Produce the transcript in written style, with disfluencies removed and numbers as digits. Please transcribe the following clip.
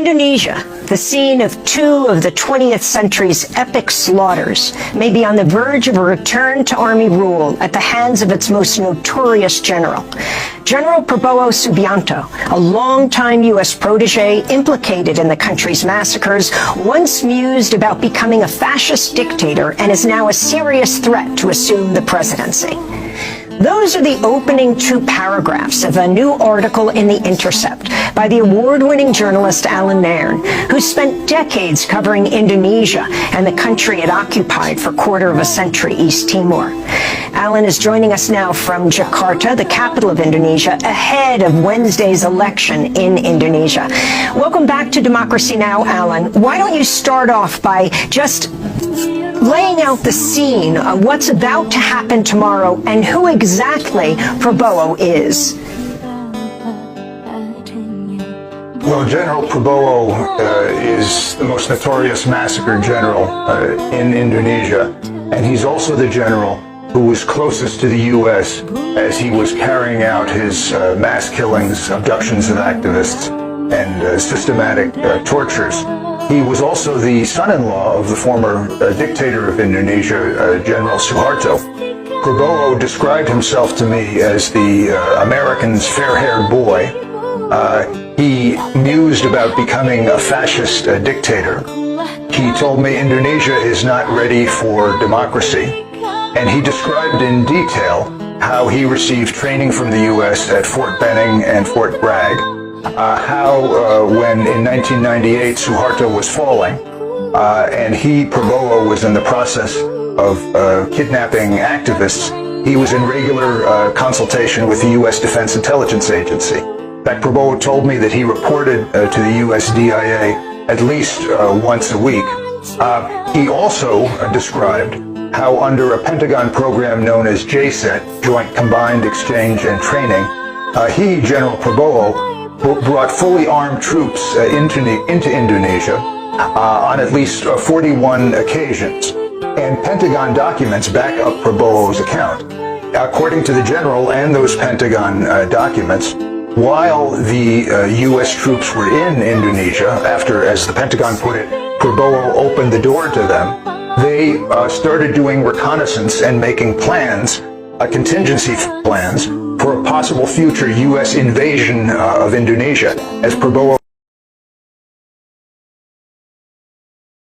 Indonesia, the scene of two of the 20th century's epic slaughters, may be on the verge of a return to army rule at the hands of its most notorious general. General Prabowo Subianto, a longtime U.S. protege implicated in the country's massacres, once mused about becoming a fascist dictator and is now a serious threat to assume the presidency. Those are the opening two paragraphs of a new article in The Intercept by the award-winning journalist Alan Nairn, who spent decades covering Indonesia and the country it occupied for a quarter of a century, East Timor. Alan is joining us now from Jakarta, the capital of Indonesia, ahead of Wednesday's election in Indonesia. Welcome back to Democracy Now!, Alan. Why don't you start off by just laying out the scene of what's about to happen tomorrow and who exactly Prabowo is? Well, General Prabowo is the most notorious massacre general in Indonesia, and he's also the general who was closest to the U.S. as he was carrying out his mass killings, abductions of activists, and systematic tortures. He was also the son-in-law of the former dictator of Indonesia, General Suharto. Prabowo described himself to me as the American's fair-haired boy. He mused about becoming a fascist dictator. He told me Indonesia is not ready for democracy, and he described in detail how he received training from the U.S. at Fort Benning and Fort Bragg, how when in 1998 Suharto was falling, and Prabowo was in the process of kidnapping activists, he was in regular consultation with the U.S. Defense Intelligence Agency. In fact, Prabowo told me that he reported to the U.S. DIA at least once a week. He also described how under a Pentagon program known as JSET, Joint Combined Exchange and Training, he, General Prabowo, brought fully armed troops into Indonesia on at least 41 occasions. And Pentagon documents back up Prabowo's account. According to the general and those Pentagon documents, while the U.S. troops were in Indonesia, after, as the Pentagon put it, Prabowo opened the door to them, they started doing reconnaissance and making plans, contingency plans, for a possible future U.S. invasion of Indonesia, as Prabowo